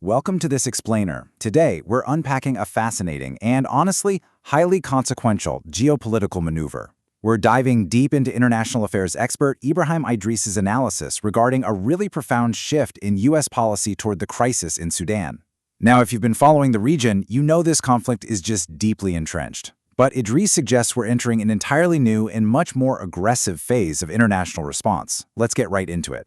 Welcome to this explainer. Today, we're unpacking a fascinating and, honestly, highly consequential geopolitical maneuver. We're diving deep into international affairs expert Ibrahim Idris's analysis regarding a really profound shift in U.S. policy toward the crisis in Sudan. Now, if you've been following the region, you know this conflict is just deeply entrenched. But Idris suggests we're entering an entirely new and much more aggressive phase of international response. Let's get right into it.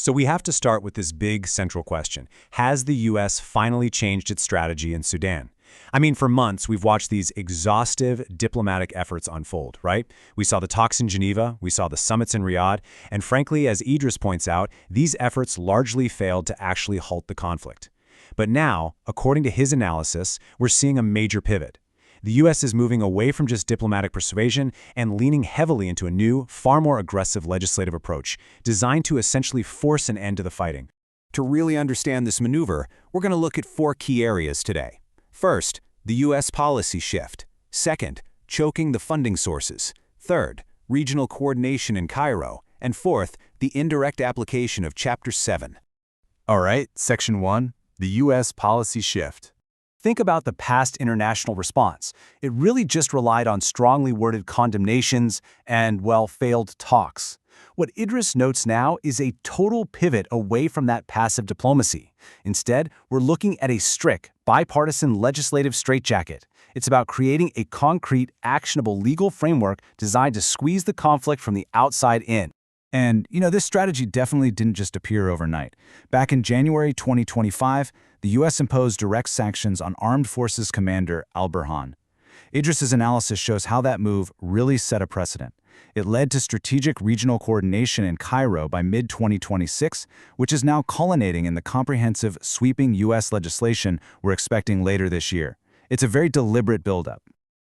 So we have to start with this big central question. Has the U.S. finally changed its strategy in Sudan? I mean, for months, we've watched these exhaustive diplomatic efforts unfold, right? We saw the talks in Geneva, we saw the summits in Riyadh, and frankly, as Idris points out, these efforts largely failed to actually halt the conflict. But now, according to his analysis, we're seeing a major pivot. The U.S. is moving away from just diplomatic persuasion and leaning heavily into a new, far more aggressive legislative approach, designed to essentially force an end to the fighting. To really understand this maneuver, we're going to look at 4 key areas today. First, the U.S. policy shift. Second, choking the funding sources. Third, regional coordination in Cairo. And fourth, the indirect application of Chapter 7. All right, Section 1, the U.S. policy shift. Think about the past international response. It really just relied on strongly worded condemnations and, well, failed talks. What Idris notes now is a total pivot away from that passive diplomacy. Instead, we're looking at a strict, bipartisan legislative straitjacket. It's about creating a concrete, actionable legal framework designed to squeeze the conflict from the outside in. And, this strategy definitely didn't just appear overnight. Back in January 2025, the U.S. imposed direct sanctions on Armed Forces Commander al-Burhan. Idris's analysis shows how that move really set a precedent. It led to strategic regional coordination in Cairo by mid-2026, which is now culminating in the comprehensive, sweeping U.S. legislation we're expecting later this year. It's a very deliberate buildup.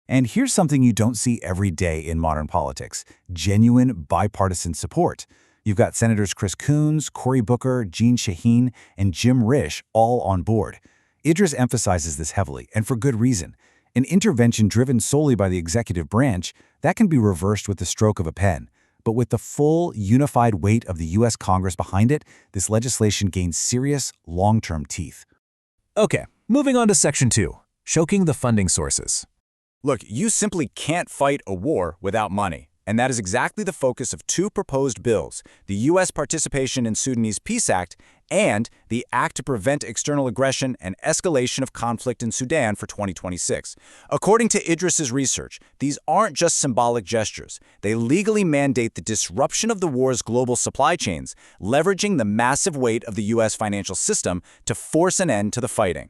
And here's something you don't see every day in modern politics: genuine bipartisan support. You've got Senators Chris Coons, Cory Booker, Jeanne Shaheen, and Jim Risch all on board. Idris emphasizes this heavily, and for good reason. An intervention driven solely by the executive branch, that can be reversed with the stroke of a pen. But with the full, unified weight of the U.S. Congress behind it, this legislation gains serious, long-term teeth. Okay, moving on to Section 2, choking the funding sources. Look, you simply can't fight a war without money. And that is exactly the focus of 2 proposed bills: the U.S. participation in Sudanese Peace Act and the Act to Prevent External Aggression and Escalation of Conflict in Sudan for 2026. According to Idris's research, these aren't just symbolic gestures. They legally mandate the disruption of the war's global supply chains, leveraging the massive weight of the U.S. financial system to force an end to the fighting.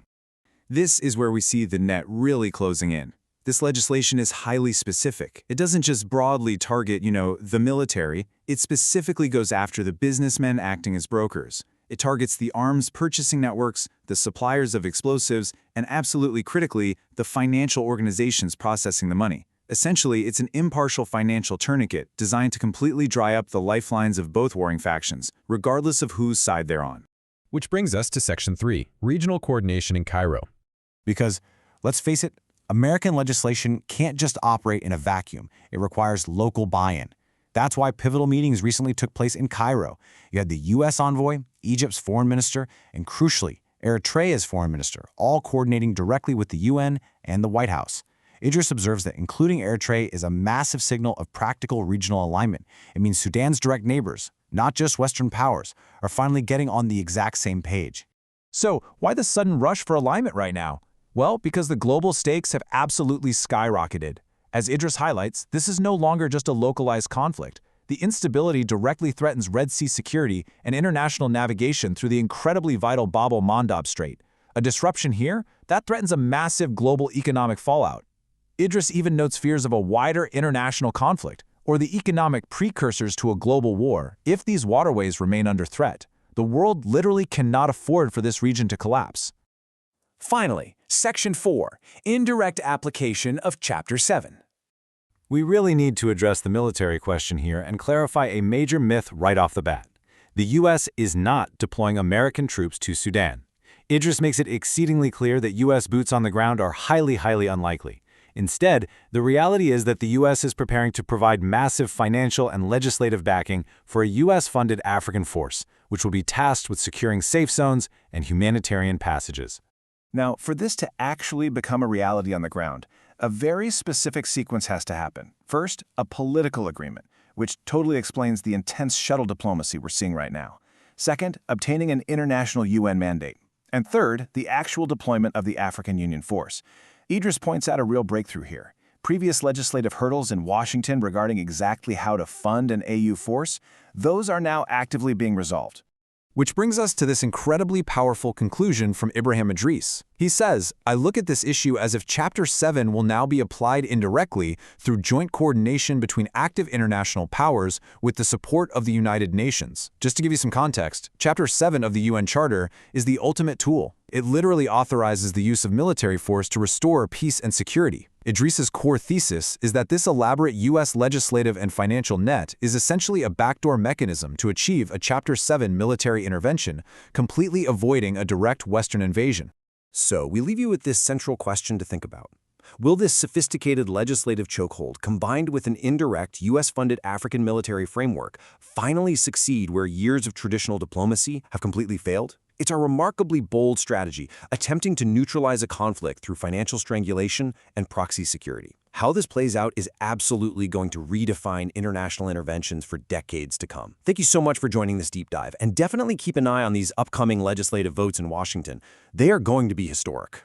This is where we see the net really closing in. This legislation is highly specific. It doesn't just broadly target, the military. It specifically goes after the businessmen acting as brokers. It targets the arms purchasing networks, the suppliers of explosives, and absolutely critically, the financial organizations processing the money. Essentially, it's an impartial financial tourniquet designed to completely dry up the lifelines of both warring factions, regardless of whose side they're on. Which brings us to Section 3, regional coordination in Cairo. Because, let's face it, American legislation can't just operate in a vacuum. It requires local buy-in. That's why pivotal meetings recently took place in Cairo. You had the U.S. envoy, Egypt's foreign minister, and crucially, Eritrea's foreign minister, all coordinating directly with the UN and the White House. Idris observes that including Eritrea is a massive signal of practical regional alignment. It means Sudan's direct neighbors, not just Western powers, are finally getting on the exact same page. So, why the sudden rush for alignment right now? Well, because the global stakes have absolutely skyrocketed. As Idris highlights, this is no longer just a localized conflict. The instability directly threatens Red Sea security and international navigation through the incredibly vital Bab el-Mandab Strait. A disruption here, that threatens a massive global economic fallout. Idris even notes fears of a wider international conflict, or the economic precursors to a global war, if these waterways remain under threat. The world literally cannot afford for this region to collapse. Finally, Section 4, indirect application of Chapter 7. We really need to address the military question here and clarify a major myth right off the bat. The U.S. is not deploying American troops to Sudan. Idris makes it exceedingly clear that U.S. boots on the ground are highly unlikely. Instead, the reality is that the U.S. is preparing to provide massive financial and legislative backing for a U.S.-funded African force, which will be tasked with securing safe zones and humanitarian passages. Now, for this to actually become a reality on the ground, a very specific sequence has to happen. First, a political agreement, which totally explains the intense shuttle diplomacy we're seeing right now. Second, obtaining an international UN mandate. And third, the actual deployment of the African Union force. Idris points out a real breakthrough here. Previous legislative hurdles in Washington regarding exactly how to fund an AU force, those are now actively being resolved. Which brings us to this incredibly powerful conclusion from Ibrahim Idris. He says, I look at this issue as if Chapter 7 will now be applied indirectly through joint coordination between active international powers with the support of the United Nations. Just to give you some context, Chapter 7 of the UN Charter is the ultimate tool. It literally authorizes the use of military force to restore peace and security. Idris's core thesis is that this elaborate U.S. legislative and financial net is essentially a backdoor mechanism to achieve a Chapter 7 military intervention, completely avoiding a direct Western invasion. So, we leave you with this central question to think about. Will this sophisticated legislative chokehold, combined with an indirect U.S.-funded African military framework, finally succeed where years of traditional diplomacy have completely failed? It's a remarkably bold strategy, attempting to neutralize a conflict through financial strangulation and proxy security. How this plays out is absolutely going to redefine international interventions for decades to come. Thank you so much for joining this deep dive, and definitely keep an eye on these upcoming legislative votes in Washington. They are going to be historic.